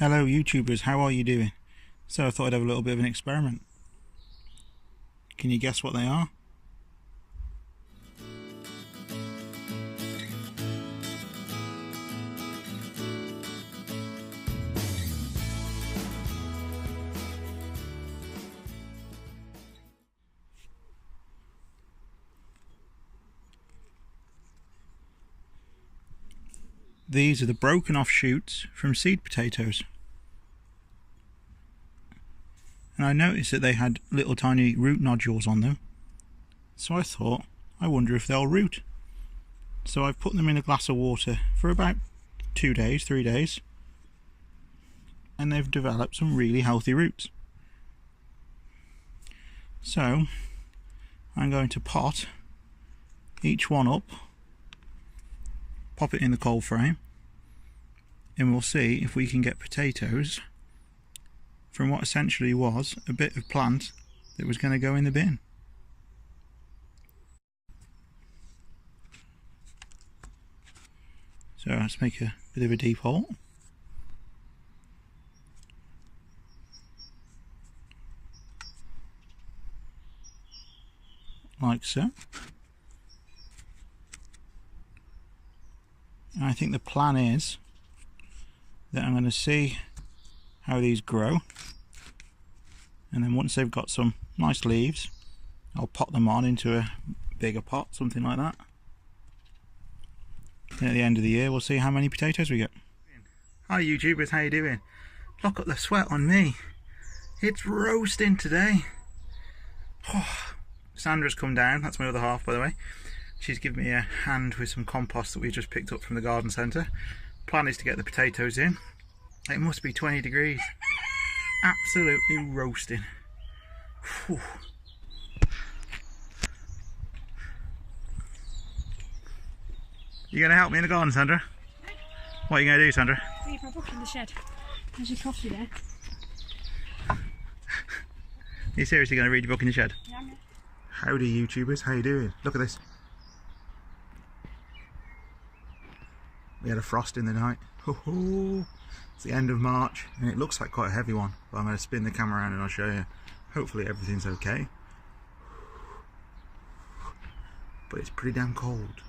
Hello YouTubers, how are you doing? So I thought I'd have a little bit of an experiment. Can you guess what they are? These are the broken off shoots from seed potatoes. And I noticed that they had little tiny root nodules on them. So I thought, I wonder if they'll root. So I've put them in a glass of water for about 2 days, 3 days. And they've developed some really healthy roots. So I'm going to pot each one up, pop it in the cold frame, and we'll see if we can get potatoes from what essentially was a bit of plant that was going to go in the bin. So let's make a bit of a deep hole. Like so. And I think the plan is that I'm going to see how these grow, and then once they've got some nice leaves, I'll pot them on into a bigger pot, something like that. And at the end of the year we'll see how many potatoes we get. Hi YouTubers, how you doing? Look at the sweat on me. It's roasting today. Oh, Sandra's come down, that's my other half by the way. She's given me a hand with some compost that we just picked up from the garden centre. Plan is to get the potatoes in. It must be 20 degrees. Absolutely roasting. Whew. You going to help me in the garden, Sandra? What are you going to do, Sandra? Leave my book in the shed. There's your coffee there. Are you seriously going to read your book in the shed? Yeah, I'm Howdy YouTubers, how you doing? Look at this. We had a frost in the night. It's the end of March and it looks like quite a heavy one, but I'm going to spin the camera around and I'll show you. Hopefully everything's okay. But it's pretty damn cold.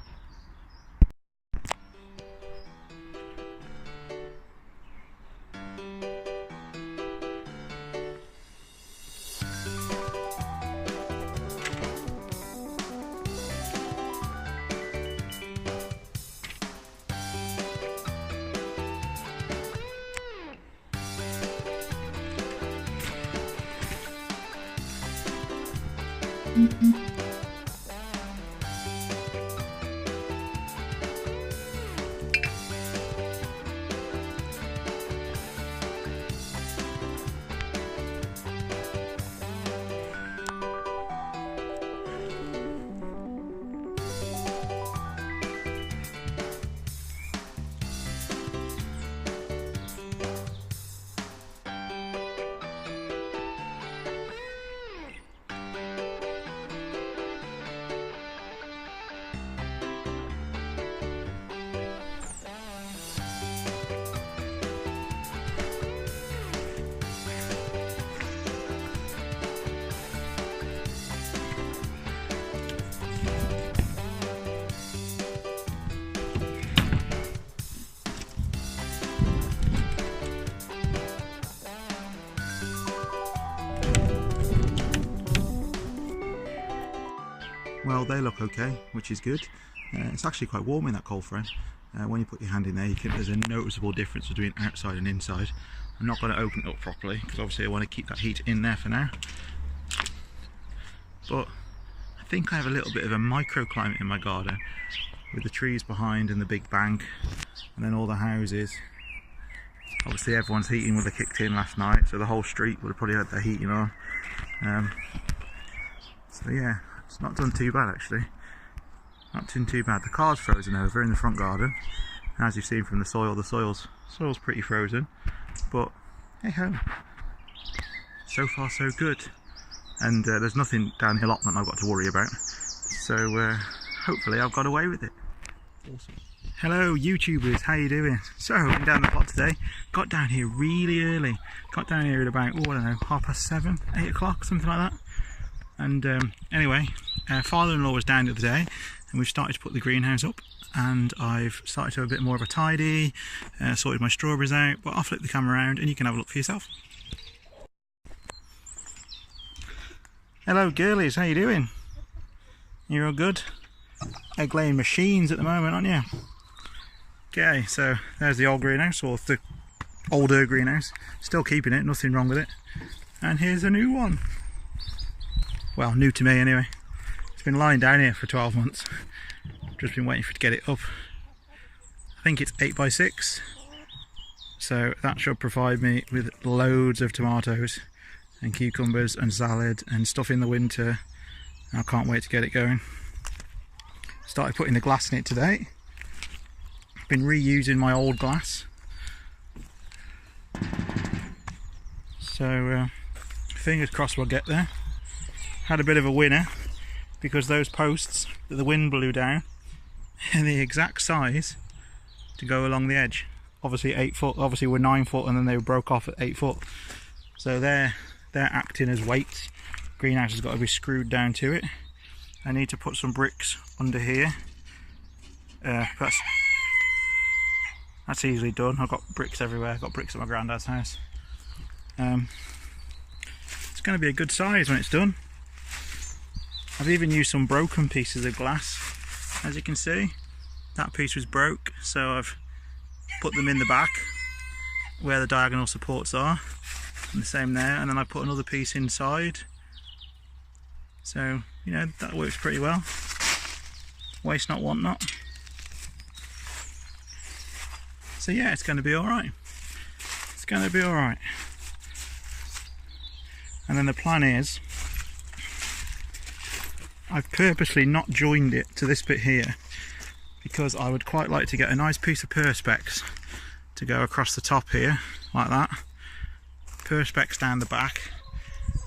Well, they look okay, which is good. It's actually quite warm in that cold frame. When you put your hand in there, there's a noticeable difference between outside and inside. I'm not going to open it up properly because obviously I want to keep that heat in there for now. But I think I have a little bit of a microclimate in my garden with the trees behind and the big bank and then all the houses. Obviously everyone's heating would have kicked in last night, so the whole street would have probably had their heating on. So yeah, it's not done too bad actually. Not doing too bad. The car's frozen over in the front garden. As you've seen from the soil's pretty frozen. But hey ho. So far so good. And there's nothing down the allotment I've got to worry about. So hopefully I've got away with it. Awesome. Hello YouTubers, how you doing? So, I'm down the plot today. Got down here really early. Got down here at about, I don't know, 7:30, 8 o'clock, something like that. And anyway, father-in-law was down the other day and we've started to put the greenhouse up. And I've started to have a bit more of a tidy, sorted my strawberries out, but I'll flip the camera around and you can have a look for yourself. Hello girlies, how you doing? You're all good? Egg laying machines at the moment, aren't you? Okay, so there's the old greenhouse, or the older greenhouse. Still keeping it, nothing wrong with it. And here's a new one. Well, new to me anyway. It's been lying down here for 12 months. Just been waiting for it to get it up. I think it's 8x6. So that should provide me with loads of tomatoes and cucumbers and salad and stuff in the winter. I can't wait to get it going. Started putting the glass in it today. Been reusing my old glass. So fingers crossed we'll get there. Had a bit of a winner because those posts that the wind blew down are the exact size to go along the edge. Obviously 8 foot, obviously we're 9 foot and then they broke off at 8 foot. So they're acting as weights. Greenhouse has got to be screwed down to it. I need to put some bricks under here. That's easily done. I've got bricks everywhere. I've got bricks at my granddad's house. It's going to be a good size when it's done. I've even used some broken pieces of glass. As you can see, that piece was broke, so I've put them in the back where the diagonal supports are. And the same there, and then I put another piece inside. So, you know, that works pretty well. Waste not, want not. So yeah, it's going to be alright. It's going to be alright. And then the plan is, I've purposely not joined it to this bit here because I would quite like to get a nice piece of perspex to go across the top here, like that. Perspex down the back,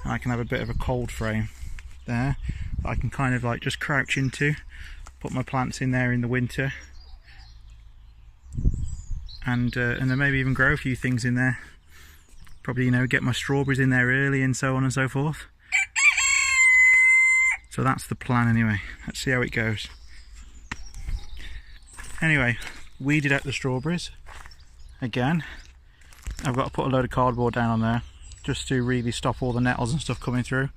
and I can have a bit of a cold frame there that I can kind of like just crouch into, put my plants in there in the winter, and then maybe even grow a few things in there. Probably, you know, get my strawberries in there early and so on and so forth. So that's the plan anyway. Let's see how it goes. Anyway, weeded out the strawberries again. I've got to put a load of cardboard down on there just to really stop all the nettles and stuff coming through,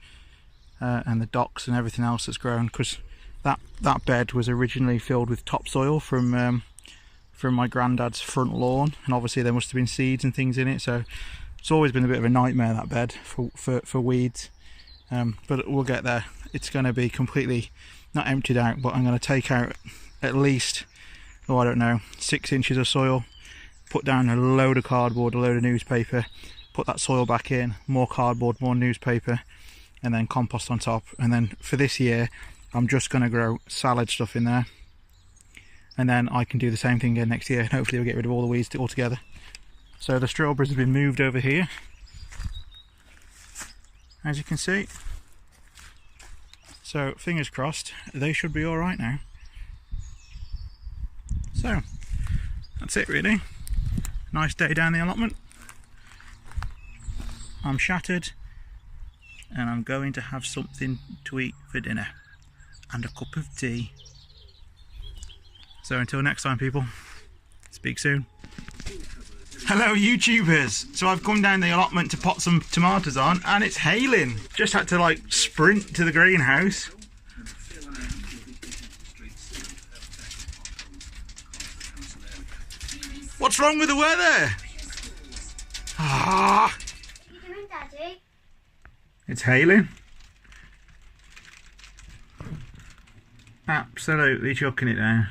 and the docks and everything else that's grown, because that bed was originally filled with topsoil from my granddad's front lawn, and obviously there must have been seeds and things in it, so it's always been a bit of a nightmare, that bed, for weeds. But we'll get there. It's going to be completely not emptied out, but I'm going to take out at least, oh I don't know, 6 inches of soil, put down a load of cardboard, a load of newspaper, put that soil back in, more cardboard, more newspaper, and then compost on top. And then for this year I'm just going to grow salad stuff in there, and then I can do the same thing again next year, and hopefully we'll get rid of all the weeds altogether. So the strawberries have been moved over here, as you can see. So fingers crossed, they should be alright now. So that's it really. Nice day down the allotment. I'm shattered and I'm going to have something to eat for dinner and a cup of tea. So until next time people, speak soon. Hello YouTubers! So I've come down the allotment to pot some tomatoes on and it's hailing. Just had to like sprint to the greenhouse. What's wrong with the weather? Ah! What are you doing, Daddy? It's hailing. Absolutely chucking it down.